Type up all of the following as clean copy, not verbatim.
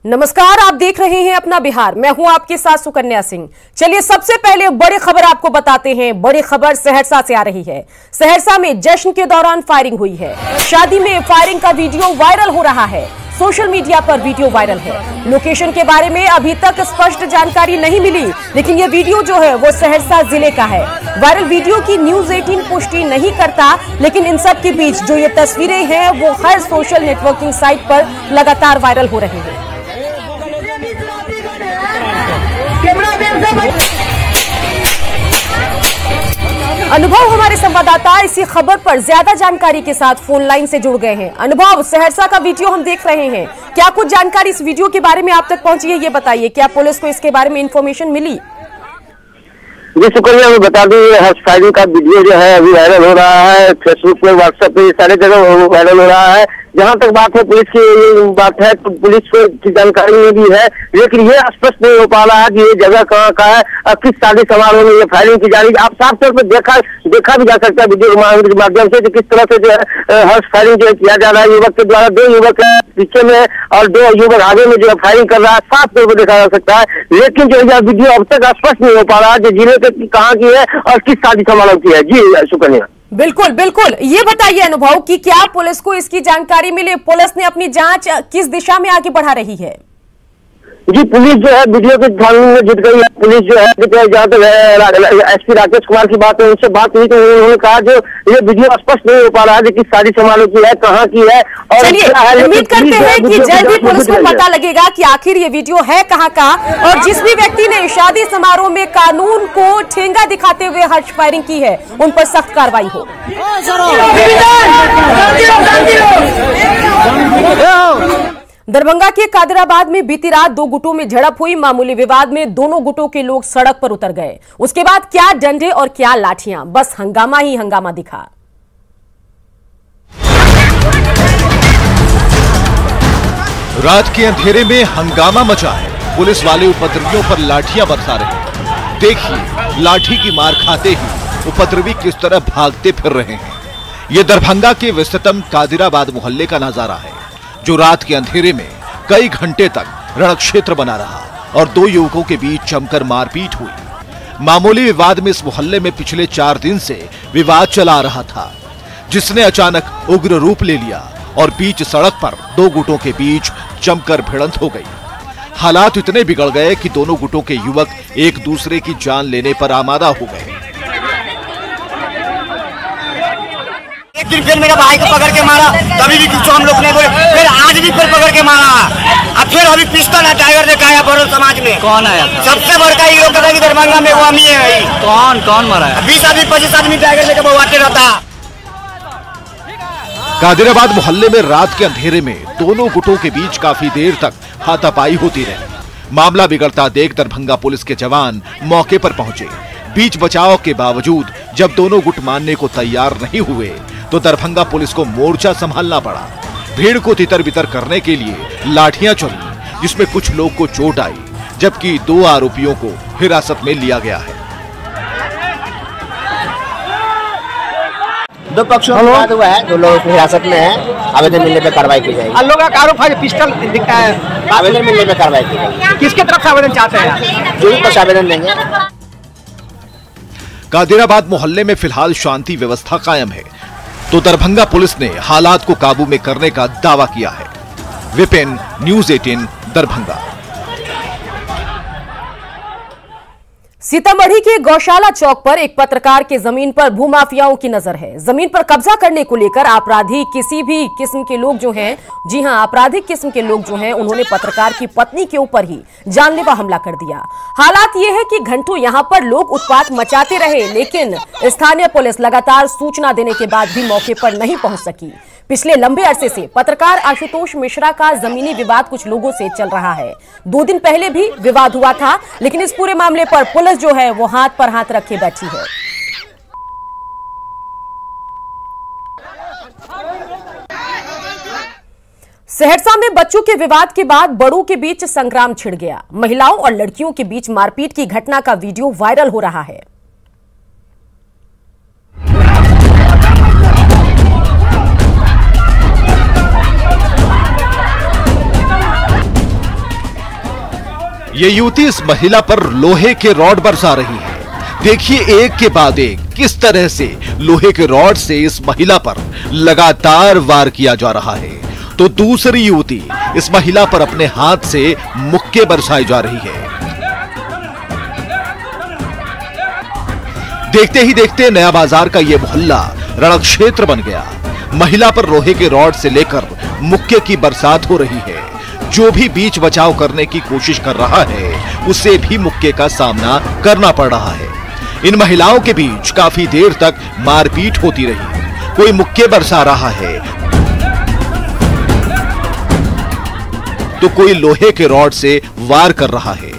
नमस्कार, आप देख रहे हैं अपना बिहार। मैं हूं आपके साथ सुकन्या सिंह। चलिए सबसे पहले बड़ी खबर आपको बताते हैं। बड़ी खबर सहरसा से आ रही है। सहरसा में जश्न के दौरान फायरिंग हुई है। शादी में फायरिंग का वीडियो वायरल हो रहा है। सोशल मीडिया पर वीडियो वायरल है। लोकेशन के बारे में अभी तक स्पष्ट जानकारी नहीं मिली, लेकिन ये वीडियो जो है वो सहरसा जिले का है। वायरल वीडियो की न्यूज 18 पुष्टि नहीं करता, लेकिन इन सब के बीच जो ये तस्वीरें हैं वो हर सोशल नेटवर्किंग साइट पर लगातार वायरल हो रही है। अनुभव हमारे संवाददाता इसी खबर पर ज्यादा जानकारी के साथ फोन लाइन से जुड़ गए हैं। अनुभव, सहरसा का वीडियो हम देख रहे हैं, क्या कुछ जानकारी इस वीडियो के बारे में आप तक पहुंची है, ये बताइए। क्या पुलिस को इसके बारे में इंफॉर्मेशन मिली? जी शुक्रिया, मैं बता दूं हर्ष फायरिंग का वीडियो जो है अभी वायरल हो रहा है। फेसबुक पे, व्हाट्सएप पे, सारे जगह वायरल हो रहा है। जहां तक बात है पुलिस की बात है तो पुलिस को जानकारी में भी है, लेकिन ये स्पष्ट नहीं हो पा रहा है कि ये जगह कहाँ का है और किस शादी समारोह में ये फायरिंग की जा रही है। आप साफ तौर पर देखा भी जा सकता है वीडियो के माध्यम से किस तरह से जो है हर्ष फायरिंग जो किया जा रहा है। युवक के द्वारा दो युवक पीछे में और दो युवक आगे में जो है फायरिंग कर रहा है, साफ तौर पर देखा जा सकता है। लेकिन जो है वीडियो अब तक स्पष्ट नहीं हो पा रहा है जो जिले के कहाँ की है और किस शादी समारोह की है। जी शुक्रिया। बिल्कुल बिल्कुल, ये बताइए अनुभव कि क्या पुलिस को इसकी जानकारी मिली? पुलिस ने अपनी जांच किस दिशा में आगे बढ़ा रही है? जी पुलिस जो है वीडियो के छानबीन में जुट गई है। पुलिस जो है जहाँ तक एसपी राकेश कुमार की बात है उनसे बात हुई तो उन्होंने कहा जो ये वीडियो स्पष्ट नहीं हो पा रहा है कि शादी समारोह की है, कहाँ की है। और चलिए उम्मीद करते हैं कि जल्द ही पुलिस को पता लगेगा कि आखिर ये वीडियो है कहाँ का, और जिस भी व्यक्ति ने शादी समारोह में कानून को ठेंगा दिखाते हुए हर्ष फायरिंग की है उन पर सख्त कार्रवाई हो। दरभंगा के कादराबाद में बीती रात दो गुटों में झड़प हुई। मामूली विवाद में दोनों गुटों के लोग सड़क पर उतर गए। उसके बाद क्या डंडे और क्या लाठियां, बस हंगामा ही हंगामा दिखा। रात के अंधेरे में हंगामा मचा है। पुलिस वाले उपद्रवियों पर लाठियां बरसा रहे हैं। देखिए लाठी की मार खाते ही उपद्रवी किस तरह भागते फिर रहे हैं। ये दरभंगा के व्यस्ततम कादिराबाद मोहल्ले का नजारा है, जो रात के अंधेरे में कई घंटे तक रणक्षेत्र बना रहा और दो युवकों के बीच जमकर मारपीट हुई। मामूली विवाद में इस मोहल्ले में पिछले 4 दिन से विवाद चला आ रहा था, जिसने अचानक उग्र रूप ले लिया और बीच सड़क पर दो गुटों के बीच जमकर भिड़ंत हो गई। हालात इतने बिगड़ गए कि दोनों गुटों के युवक एक दूसरे की जान लेने पर आमादा हो गए। एक दिन फिर मेरा भाई को पकड़ के मारा, कभी भी कुछ हम लोग ने बोले, फिर आज भी फिर पकड़ के मारा। अब फिर अभी पिस्टल है टाइगर दिखाया बड़ो समाज में। कौन आया था? सबसे बड़का हीरो कदा की दरभंगा में वो अमी है। कौन मारा है? 20 आदमी 25 आदमी टाइगर लेके बवाते रहता। कादिराबाद मोहल्ले में रात के अंधेरे में दोनों गुटों के बीच काफी देर तक हाथापाई होती रही। मामला बिगड़ता देख दरभंगा पुलिस के जवान मौके पर पहुंचे। बीच बचाव के बावजूद जब दोनों गुट मानने को तैयार नहीं हुए तो दरभंगा पुलिस को मोर्चा संभालना पड़ा। भीड़ को तितर बितर करने के लिए लाठियां चली, जिसमें कुछ लोग को चोट आई, जबकि 2 आरोपियों को हिरासत में लिया गया है। दो पक्षों में विवाद हुआ है, 2 लोग हिरासत में हैं। आवेदन मिलने पर कार्रवाई की जाएगी। लोगों का आरोप है पिस्टल दिखता है। आवेदन मिलने पर कार्रवाई की जाएगी। किसके तरफ से आवेदन चाहते हैं? जो भी कुछ आवेदन देंगे। कादिराबाद मोहल्ले में फिलहाल शांति व्यवस्था कायम है, तो दरभंगा पुलिस ने हालात को काबू में करने का दावा किया है। विपिन, न्यूज़ 18 दरभंगा। सीतामढ़ी के गौशाला चौक पर एक पत्रकार के जमीन पर भूमाफियाओं की नजर है। जमीन पर कब्जा करने को लेकर आपराधिक किसी भी किस्म के लोग जो हैं, जी हां, आपराधिक किस्म के लोग जो हैं, उन्होंने पत्रकार की पत्नी के ऊपर ही जानलेवा हमला कर दिया। हालात ये है कि घंटों यहां पर लोग उत्पात मचाते रहे, लेकिन स्थानीय पुलिस लगातार सूचना देने के बाद भी मौके पर नहीं पहुंच सकी। पिछले लंबे अरसे से पत्रकार आशुतोष मिश्रा का जमीनी विवाद कुछ लोगों से चल रहा है। 2 दिन पहले भी विवाद हुआ था, लेकिन इस पूरे मामले पर पुलिस जो है वो हाथ पर हाथ रखे बैठी है। सहरसा में बच्चों के विवाद के बाद बड़ों के बीच संग्राम छिड़ गया। महिलाओं और लड़कियों के बीच मारपीट की घटना का वीडियो वायरल हो रहा है। ये युवती इस महिला पर लोहे के रॉड बरसा रही है। देखिए एक के बाद एक किस तरह से लोहे के रॉड से इस महिला पर लगातार वार किया जा रहा है, तो दूसरी युवती इस महिला पर अपने हाथ से मुक्के बरसाई जा रही है। देखते ही देखते नया बाजार का यह मोहल्ला रणक्षेत्र बन गया। महिला पर लोहे के रॉड से लेकर मुक्के की बरसात हो रही है। जो भी बीच बचाव करने की कोशिश कर रहा है उसे भी मुक्के का सामना करना पड़ रहा है। इन महिलाओं के बीच काफी देर तक मारपीट होती रही। कोई मुक्के बरसा रहा है तो कोई लोहे के रॉड से वार कर रहा है।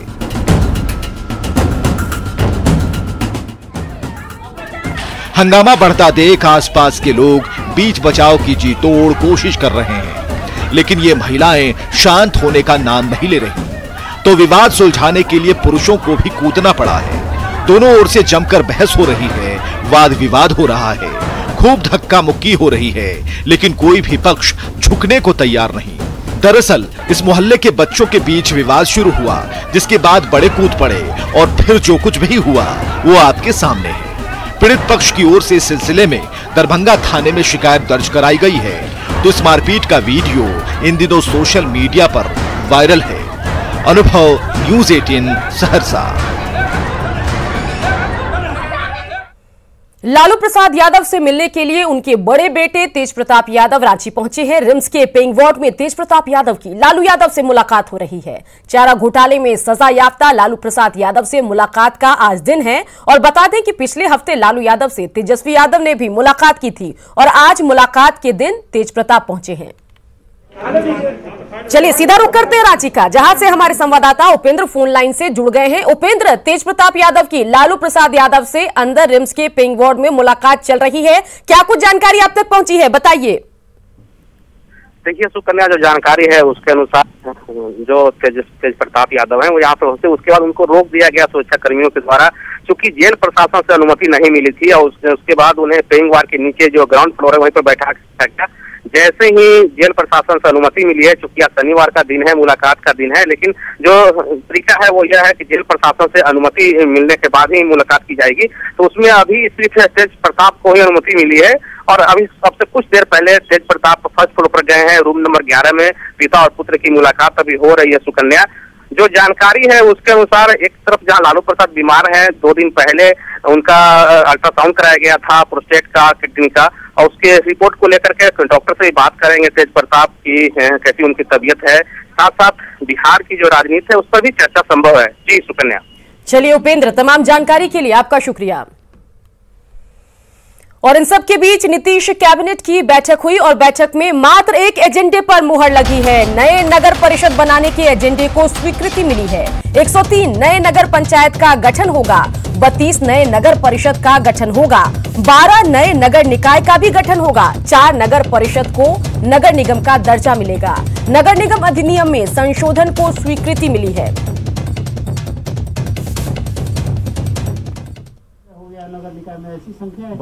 हंगामा बढ़ता देख आसपास के लोग बीच बचाव की जी तोड़ कोशिश कर रहे हैं, लेकिन ये महिलाएं शांत होने का नाम नहीं ले रही। तो विवाद सुलझाने के लिए पुरुषों को भी कूदना पड़ा है। दोनों ओर से जमकर बहस हो रही है, वाद विवाद हो रहा है, खूब धक्का मुक्की हो रही है, लेकिन कोई भी पक्ष झुकने को तैयार नहीं। दरअसल इस मोहल्ले के बच्चों के बीच विवाद शुरू हुआ, जिसके बाद बड़े कूद पड़े और फिर जो कुछ भी हुआ वो आपके सामने है। पीड़ित पक्ष की ओर से इस सिलसिले में दरभंगा थाने में शिकायत दर्ज कराई गई है। तो इस मारपीट का वीडियो इन दिनों सोशल मीडिया पर वायरल है। अनुभव, न्यूज़ 18 सहरसा। लालू प्रसाद यादव से मिलने के लिए उनके बड़े बेटे तेज प्रताप यादव रांची पहुंचे हैं। रिम्स के पेइंग वार्ड में तेज प्रताप यादव की लालू यादव से मुलाकात हो रही है। चारा घोटाले में सजा याफ्ता लालू प्रसाद यादव से मुलाकात का आज दिन है। और बता दें कि पिछले हफ्ते लालू यादव से तेजस्वी यादव ने भी मुलाकात की थी और आज मुलाकात के दिन तेज प्रताप पहुंचे हैं। चलिए सीधा रुख करते हैं रांची का, जहां से हमारे संवाददाता उपेंद्र फोन लाइन से जुड़ गए हैं। उपेंद्र, तेज प्रताप यादव की लालू प्रसाद यादव से अंदर रिम्स के पेइंग वार्ड में मुलाकात चल रही है, क्या कुछ जानकारी आप तक पहुंची है, बताइए। देखिए सुकन्या, जो जानकारी है उसके अनुसार जो तेज प्रताप यादव है वो यहाँ पे पहुंचे। उसके बाद उनको रोक दिया गया सुरक्षा कर्मियों के द्वारा, क्योंकि जेल प्रशासन से अनुमति नहीं मिली थी। और उसके बाद उन्हें पेइंग वार्ड के नीचे जो ग्राउंड फ्लोर है वहीं पर बैठा गया। जैसे ही जेल प्रशासन से अनुमति मिली है, चूंकि आज शनिवार का दिन है, मुलाकात का दिन है, लेकिन जो तरीका है वो यह है कि जेल प्रशासन से अनुमति मिलने के बाद ही मुलाकात की जाएगी। तो उसमें अभी सिर्फ तेज प्रताप को ही अनुमति मिली है। और अभी सबसे कुछ देर पहले तेज प्रताप फर्स्ट फ्लोर पर गए हैं। रूम नंबर 11 में पिता और पुत्र की मुलाकात अभी हो रही है। सुकन्या, जो जानकारी है उसके अनुसार एक तरफ जहां लालू प्रसाद बीमार हैं, 2 दिन पहले उनका अल्ट्रासाउंड कराया गया था प्रोस्टेट का, किडनी का, और उसके रिपोर्ट को लेकर के डॉक्टर से बात करेंगे तेज प्रताप की, कैसी उनकी तबीयत है। साथ साथ बिहार की जो राजनीति है उस पर भी चर्चा संभव है। जी सुकन्या। चलिए उपेंद्र, तमाम जानकारी के लिए आपका शुक्रिया। और इन सब के बीच नीतीश कैबिनेट की बैठक हुई और बैठक में मात्र एक एजेंडे पर मुहर लगी है। नए नगर परिषद बनाने के एजेंडे को स्वीकृति मिली है। 103 नए नगर पंचायत का गठन होगा, 32 नए नगर परिषद का गठन होगा, 12 नए नगर निकाय का भी गठन होगा, 4 नगर परिषद को नगर निगम का दर्जा मिलेगा। नगर निगम अधिनियम में संशोधन को स्वीकृति मिली है। नगर निकाय में ऐसी संख्या है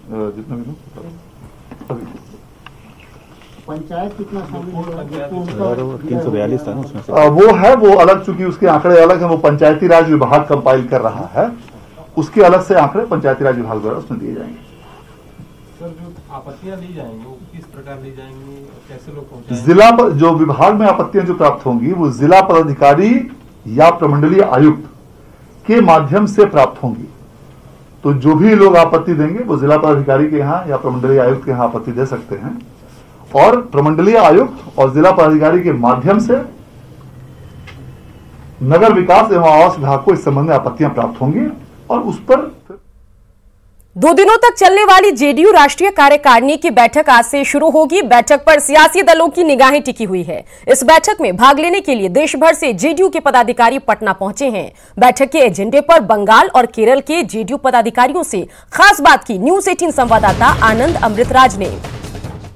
जितना भी पंचायत कितना शामिल 342 था ना उसमें वो है, वो अलग, चूंकि उसके आंकड़े अलग है, वो पंचायती राज विभाग कंपाइल कर रहा है, उसके अलग से आंकड़े पंचायती राज विभाग द्वारा उसमें दिए जाएंगे। सर, जो आपत्तियां ली जाएंगी वो किस प्रकार ली जाएंगी, कैसे लोग पहुंचाएंगे? जिला जो विभाग में आपत्तियां जो प्राप्त होंगी वो जिला पदाधिकारी या प्रमंडलीय आयुक्त के माध्यम से प्राप्त होंगी। तो जो भी लोग आपत्ति देंगे वो जिला पदाधिकारी के यहाँ या प्रमंडलीय आयुक्त के यहाँ आपत्ति दे सकते हैं, और प्रमंडलीय आयुक्त और जिला पदाधिकारी के माध्यम से नगर विकास एवं आवास विभाग को इस संबंध में आपत्तियां प्राप्त होंगी। और उस पर 2 दिनों तक चलने वाली जेडीयू राष्ट्रीय कार्यकारिणी की बैठक आज से शुरू होगी। बैठक पर सियासी दलों की निगाहें टिकी हुई है। इस बैठक में भाग लेने के लिए देश भर से जेडीयू के पदाधिकारी पटना पहुंचे हैं। बैठक के एजेंडे पर बंगाल और केरल के जेडीयू पदाधिकारियों से खास बात की न्यूज़ 18 संवाददाता आनंद अमृतराज ने।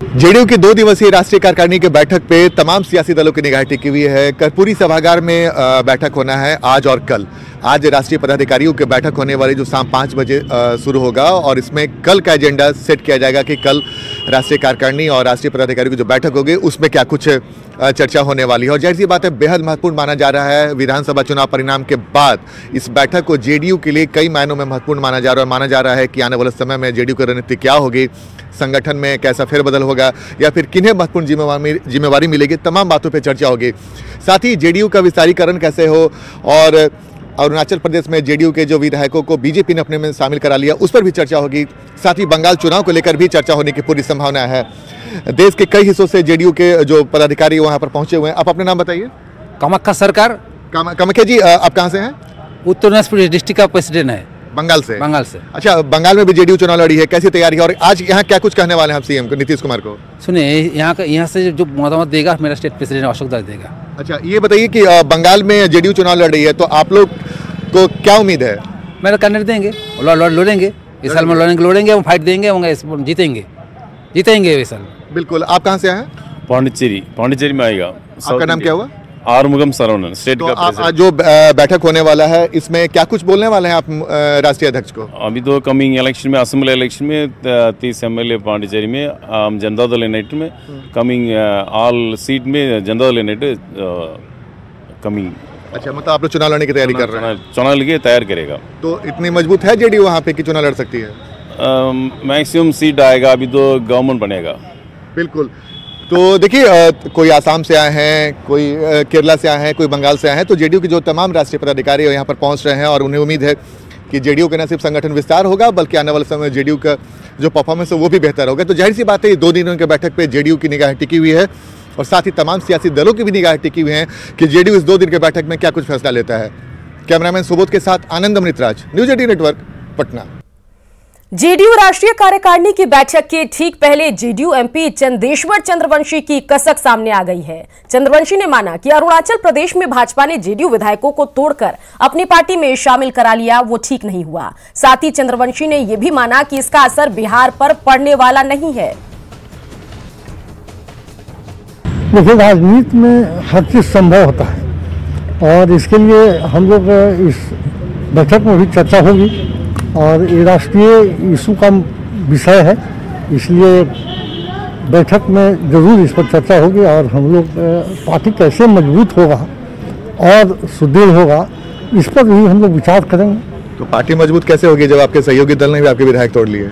जेडीयू की 2 दिवसीय राष्ट्रीय कार्यकारिणी की बैठक पे तमाम सियासी दलों की निगाह टिकी हुई है। कर्पूरी सभागार में बैठक होना है आज और कल। आज राष्ट्रीय पदाधिकारियों की बैठक होने वाली जो शाम 5 बजे शुरू होगा और इसमें कल का एजेंडा सेट किया जाएगा कि कल राष्ट्रीय कार्यकारिणी और राष्ट्रीय पदाधिकारियों की जो बैठक होगी उसमें क्या कुछ चर्चा होने वाली है। और जाहिर सी बात है, बेहद महत्वपूर्ण माना जा रहा है। विधानसभा चुनाव परिणाम के बाद इस बैठक को जेडीयू के लिए कई मायनों में महत्वपूर्ण माना जा रहा है। माना जा रहा है कि आने वाले समय में जेडीयू की रणनीति क्या होगी, संगठन में कैसा फेरबदल होगा या फिर किन्हें महत्वपूर्ण जिम्मेवारी मिलेगी, तमाम बातों पर चर्चा होगी। साथ ही जेडीयू का विस्तारीकरण कैसे हो और अरुणाचल प्रदेश में जेडीयू के जो विधायकों को बीजेपी ने अपने में शामिल करा लिया, उस पर भी चर्चा होगी। साथ ही बंगाल चुनाव को लेकर भी चर्चा होने की पूरी संभावना है। देश के कई हिस्सों से जेडीयू के जो पदाधिकारी वहां पर पहुंचे हुए हैं। आप अपने नाम बताइए। कामाख्या सरकार। कामाख्या जी, आप कहां से हैं? उत्तर दिनाजपुर डिस्ट्रिक्ट का प्रेसिडेंट है। बंगाल से? बंगाल से। अच्छा, बंगाल में भी जेडीयू चुनाव लड़ी है, कैसी तैयारी है और आज यहाँ क्या कुछ कहने वाले हैं आप सीएम को, नीतीश कुमार को? सुनिए, यहाँ से जो मतामत देगा मेरा स्टेट प्रेसिडेंट अशोक दास देगा। अच्छा, ये बताइए कि बंगाल में जेडीयू चुनाव लड़ रही है तो आप लोग को क्या उम्मीद है? मेरा कैंडिडेट देंगे, लड़ेंगे इस साल में, लड़ेंगे, हम फाइट देंगे, जीतेंगे इस साल। बिल्कुल। आप कहाँ से आए? पांडिचेरी में आएगा। आपका नाम क्या हुआ? आरुमुगम सरवणन, स्टेट का प्रेसिडेंट। जो बैठक होने वाला है इसमें क्या कुछ बोलने वाले हैं आप राष्ट्रीय अध्यक्ष को? अभी तो कमिंग इलेक्शन में, असेंबली इलेक्शन में 30 एमएलए पांडिचेरी में, जनता दल यूनाइटेड में कमिंग ऑल सीट में जनता दल यूनाइटेड कमिंग। अच्छा, मतलब आप लोग चुनाव लड़ने की तैयारी कर रहे हैं? चुनाव लड़के तैयार करेगा। तो इतनी मजबूत है जेडीयू वहाँ पे कि चुनाव लड़ सकती है? मैक्सिमम सीट आएगा, अभी तो गवर्नमेंट बनेगा। बिल्कुल। तो देखिए, कोई आसाम से आए हैं, कोई केरला से आए हैं, कोई बंगाल से आए हैं, तो जेडीयू के जो तमाम राष्ट्रीय पदाधिकारी यहाँ पर पहुँच रहे हैं और उन्हें उम्मीद है कि जेडीयू का न सिर्फ संगठन विस्तार होगा बल्कि आने वाले समय में जेडीयू का जो परफॉर्मेंस है वो भी बेहतर होगा। तो जाहिर सी बात है, ये 2 दिनों की बैठक पे जेडीयू की निगाह टिकी हुई है और साथ ही तमाम सियासी दलों की भी निगाह टिकी हुई है कि जेडीयू इस 2 दिन की बैठक में क्या कुछ फैसला लेता है। कैमरामैन सुबोध के साथ Anand Amritraj, news 18 network, Patna. JDU राष्ट्रीय कार्यकारिणी की बैठक के ठीक पहले जेडीयू एमपी चंदेश्वर चंद्रवंशी की कसक सामने आ गई है। चंद्रवंशी ने माना कि अरुणाचल प्रदेश में भाजपा ने जेडीयू विधायकों को तोड़कर अपनी पार्टी में शामिल करा लिया, वो ठीक नहीं हुआ। साथ ही चंद्रवंशी ने यह भी माना कि इसका असर बिहार पर पड़ने वाला नहीं है। देखिए, राजनीति में हर चीज संभव होता है और इसके लिए हम लोग इस बैठक में भी चर्चा होगी और ये राष्ट्रीय इशू का विषय है, इसलिए बैठक में जरूर इस पर चर्चा होगी और हम लोग पार्टी कैसे मजबूत होगा और सुदृढ़ होगा, इस पर भी हम लोग विचार करेंगे। तो पार्टी मजबूत कैसे होगी जब आपके सहयोगी दल ने भी आपके विधायक तोड़ लिए?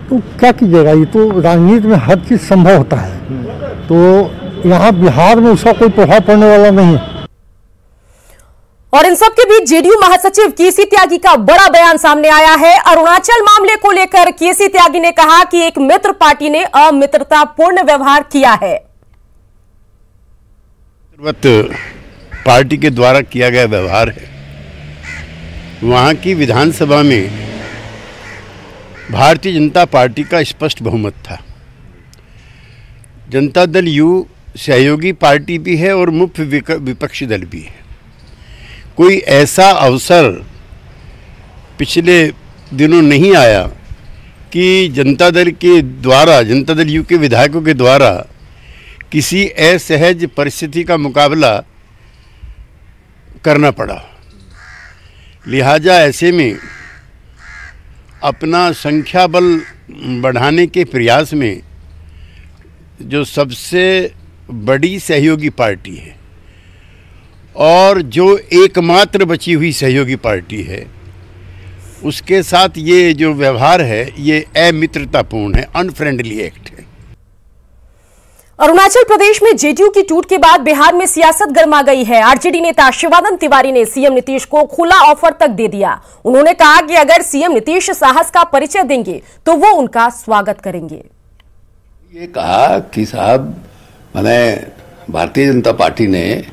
तो क्या कीजिएगा, ये तो राजनीति में हर चीज संभव होता है। तो यहाँ बिहार में उसका कोई प्रभाव पड़ने वाला नहीं है। और इन सब के बीच जेडीयू महासचिव केसी त्यागी का बड़ा बयान सामने आया है। अरुणाचल मामले को लेकर केसी त्यागी ने कहा कि एक मित्र पार्टी ने अमित्रतापूर्ण व्यवहार किया है। पार्टी के द्वारा किया गया व्यवहार है। वहां की विधानसभा में भारतीय जनता पार्टी का स्पष्ट बहुमत था। जनता दल यू सहयोगी पार्टी भी है और मुख्य विपक्षी दल भी है। कोई ऐसा अवसर पिछले दिनों नहीं आया कि जनता दल के द्वारा, जनता दल यू के विधायकों के द्वारा किसी असहज परिस्थिति का मुकाबला करना पड़ा। लिहाजा ऐसे में अपना संख्या बल बढ़ाने के प्रयास में जो सबसे बड़ी सहयोगी पार्टी है और जो एकमात्र बची हुई सहयोगी पार्टी है, उसके साथ ये जो व्यवहार है ये अमित्रतापूर्ण है, अनफ्रेंडली एक्ट है। अरुणाचल प्रदेश में जेडीयू की टूट के बाद बिहार में सियासत गर्मा गई है। आरजेडी नेता शिवानंद तिवारी ने सीएम नीतीश को खुला ऑफर तक दे दिया। उन्होंने कहा कि अगर सीएम नीतीश साहस का परिचय देंगे तो वो उनका स्वागत करेंगे। ये कहा कि साहब, मैंने भारतीय जनता पार्टी ने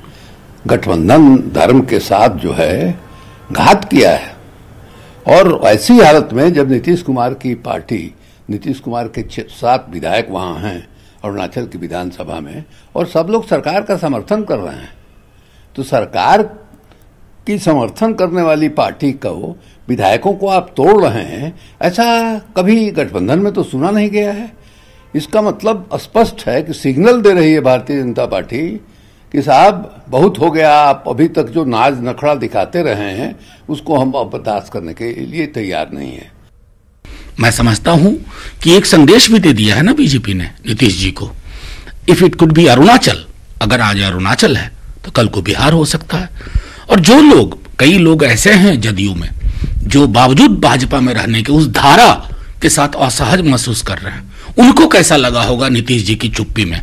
गठबंधन धर्म के साथ जो है घात किया है और ऐसी हालत में जब नीतीश कुमार की पार्टी, नीतीश कुमार के 7 विधायक वहां हैं अरुणाचल की विधानसभा में और सब लोग सरकार का समर्थन कर रहे हैं, तो सरकार की समर्थन करने वाली पार्टी को, विधायकों को आप तोड़ रहे हैं, ऐसा कभी गठबंधन में तो सुना नहीं गया है। इसका मतलब स्पष्ट है कि सिग्नल दे रही है भारतीय जनता पार्टी कि साहब बहुत हो गया, आप अभी तक जो नाज नखड़ा दिखाते रहे हैं उसको हम बर्दाश्त करने के लिए तैयार नहीं है। मैं समझता हूं कि एक संदेश भी दे दिया है ना बीजेपी ने नीतीश जी को, if it could be Arunachal, अगर आज अरुणाचल है तो कल को बिहार हो सकता है। और जो लोग, कई लोग ऐसे हैं जदयू में जो बावजूद भाजपा में रहने के उस धारा के साथ असहज महसूस कर रहे हैं, उनको कैसा लगा होगा नीतीश जी की चुप्पी में?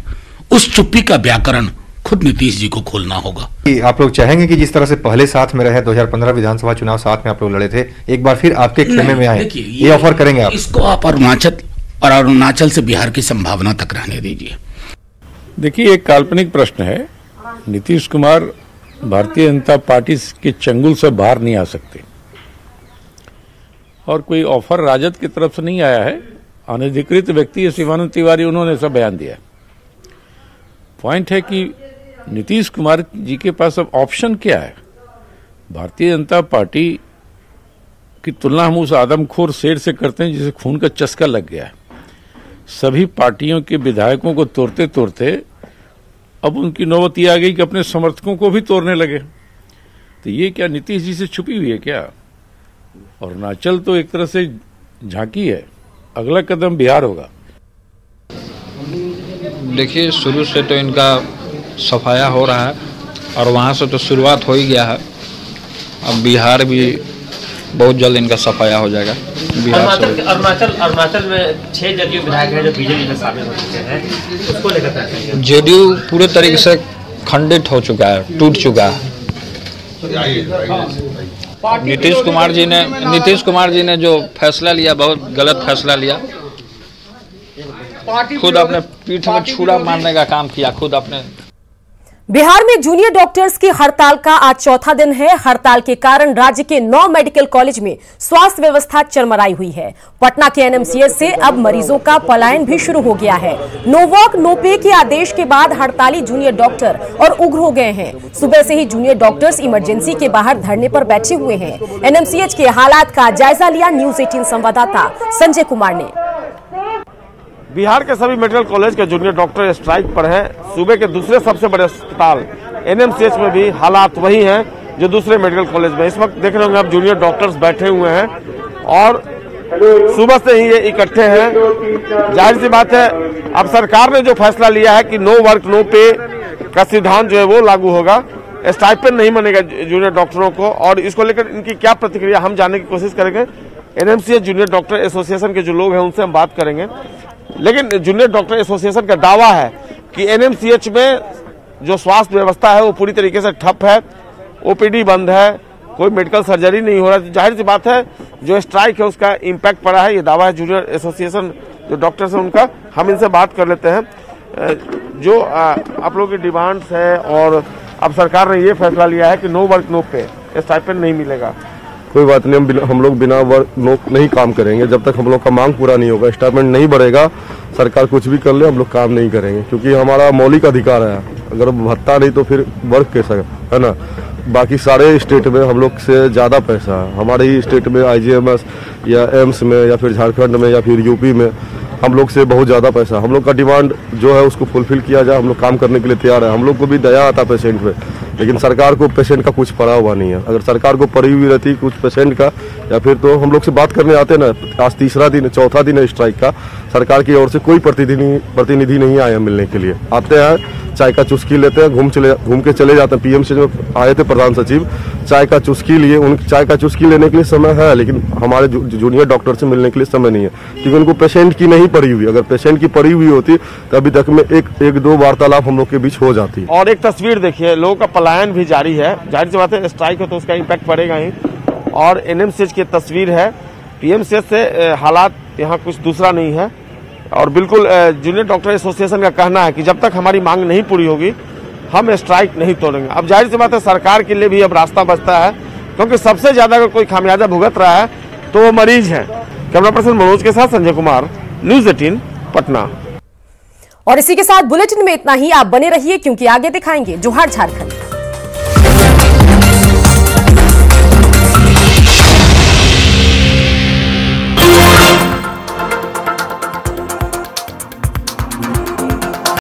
उस चुप्पी का व्याकरण खुद नीतीश जी को खोलना होगा। आप लोग चाहेंगे कि जिस तरह से पहले साथ में रहे, 2015 विधानसभा चुनाव साथ में आप लोग लड़े थे, एक बार फिर आपके खेमे में आए, ये ऑफर करेंगे आप? इसको आप अरुणाचल से बिहार की संभावना तक रहने दीजिए। देखिए, एक काल्पनिक प्रश्न है। नीतीश कुमार भारतीय जनता पार्टी के चंगुल से बाहर नहीं आ सकते और कोई ऑफर राजद की तरफ से नहीं आया है। अनधिकृत व्यक्ति शिवानंद तिवारी, उन्होंने सब बयान दिया। पॉइंट है कि नीतीश कुमार जी के पास अब ऑप्शन क्या है? भारतीय जनता पार्टी की तुलना हम उस आदमखोर शेर से करते हैं जिसे खून का चस्का लग गया है। सभी पार्टियों के विधायकों को तोड़ते तोड़ते अब उनकी नौबत ये आ गई कि अपने समर्थकों को भी तोड़ने लगे। तो ये क्या नीतीश जी से छुपी हुई है क्या? अरुणाचल तो एक तरह से झांकी है, अगला कदम बिहार होगा। देखिए, शुरू से तो इनका सफाया हो रहा है और वहाँ से तो शुरुआत हो ही गया है। अब बिहार भी बहुत जल्द इनका सफाया हो जाएगा। अरुणाचल में 6 जदयू विधायक हैं जो बीजेपी में शामिल हो चुके हैं, उसको लेकर क्या कहेंगे? जेडीयू पूरे तरीके से खंडित हो चुका है, टूट चुका है। नीतीश कुमार जी ने जो फैसला लिया, बहुत गलत फैसला लिया। खुद अपने पीठ में छुरा मारने का काम किया, खुद अपने। बिहार में जूनियर डॉक्टर्स की हड़ताल का आज चौथा दिन है। हड़ताल के कारण राज्य के 9 मेडिकल कॉलेज में स्वास्थ्य व्यवस्था चरमराई हुई है। पटना के एनएमसीएच से अब मरीजों का पलायन भी शुरू हो गया है। नो वर्क नो पे के आदेश के बाद हड़ताली जूनियर डॉक्टर और उग्र हो गए हैं। सुबह से ही जूनियर डॉक्टर्स इमरजेंसी के बाहर धरने पर बैठे हुए हैं। एनएमसीएच के हालात का जायजा लिया न्यूज 18 संवाददाता संजय कुमार ने। बिहार के सभी मेडिकल कॉलेज के जूनियर डॉक्टर स्ट्राइक पर हैं। सूबे के दूसरे सबसे बड़े अस्पताल एनएमसीएच में भी हालात वही हैं जो दूसरे मेडिकल कॉलेज में। इस वक्त देख रहे होंगे आप, जूनियर डॉक्टर्स बैठे हुए हैं और सुबह से ही ये इकट्ठे हैं। जाहिर सी बात है, अब सरकार ने जो फैसला लिया है कि नो वर्क नो पे का सिद्धांत जो है वो लागू होगा, स्टाइपेंड नहीं बनेगा जूनियर डॉक्टरों को। और इसको लेकर इनकी क्या प्रतिक्रिया, हम जानने की कोशिश करेंगे। एनएमसीएच जूनियर डॉक्टर एसोसिएशन के जो लोग हैं उनसे हम बात करेंगे। लेकिन जूनियर डॉक्टर एसोसिएशन का दावा है कि एनएमसीएच में जो स्वास्थ्य व्यवस्था है वो पूरी तरीके से ठप है, ओपीडी बंद है, कोई मेडिकल सर्जरी नहीं हो रहा है। जाहिर सी बात है, जो स्ट्राइक है उसका इम्पैक्ट पड़ा है, ये दावा है जूनियर एसोसिएशन जो डॉक्टर्स हैं उनका। हम इनसे बात कर लेते हैं। जो आप लोगों की डिमांड्स है और अब सरकार ने ये फैसला लिया है कि नो वर्क नो पे, स्टाइपेंड नहीं मिलेगा। कोई बात नहीं, हम लोग बिना वर्क नो नहीं काम करेंगे जब तक हम लोग का मांग पूरा नहीं होगा। स्टाइपेंड नहीं बढ़ेगा, सरकार कुछ भी कर ले, हम लोग काम नहीं करेंगे, क्योंकि हमारा मौलिक अधिकार है। अगर भत्ता नहीं तो फिर वर्क कैसा है ना। बाकी सारे स्टेट में हम लोग से ज़्यादा पैसा है। हमारे ही स्टेट में आईजीएमएस या एम्स में या फिर झारखंड में या फिर यूपी में हम लोग से बहुत ज़्यादा पैसा। हम लोग का डिमांड जो है उसको फुलफिल किया जाए, हम लोग काम करने के लिए तैयार है। हम लोग को भी दया आता पेशेंट पे, लेकिन सरकार को पेशेंट का कुछ पड़ा हुआ नहीं है। अगर सरकार को पड़ी हुई रहती कुछ पेशेंट का, या फिर तो हम लोग से बात करने आते ना। आज तीसरा दिन, चौथा दिन है स्ट्राइक का। सरकार की ओर से कोई प्रतिनिधि नहीं आया मिलने के लिए। आते हैं, चाय का चुस्की लेते हैं, घूम के चले जाते हैं। पीएमसी में आए थे प्रधान सचिव, चाय का चुस्की लिए। उन चाय का चुस्की लेने के लिए समय है, लेकिन हमारे जूनियर डॉक्टर से मिलने के लिए समय नहीं है, क्योंकि उनको पेशेंट की नहीं पड़ी हुई। अगर पेशेंट की पड़ी हुई होती तो अभी तक में एक दो वार्तालाप हम लोग के बीच हो जाती। और एक तस्वीर देखिए, लोगों का पलायन भी जारी है। जाहिर सी बात है, स्ट्राइक है तो उसका इम्पैक्ट पड़ेगा ही। और एनएमसीएच की तस्वीर है, पीएमसीएच से हालात यहाँ कुछ दूसरा नहीं है। और बिल्कुल जूनियर डॉक्टर एसोसिएशन का कहना है कि जब तक हमारी मांग नहीं पूरी होगी हम स्ट्राइक नहीं तोड़ेंगे। अब जाहिर सी बात है, सरकार के लिए भी अब रास्ता बचता है, क्योंकि सबसे ज्यादा अगर कोई खामियाजा भुगत रहा है तो वो मरीज है। कैमरा पर्सन मनोज के साथ संजय कुमार, न्यूज 18 पटना। और इसी के साथ बुलेटिन में इतना ही। आप बने रहिए, क्योंकि आगे दिखाएंगे जोहार झारखंड।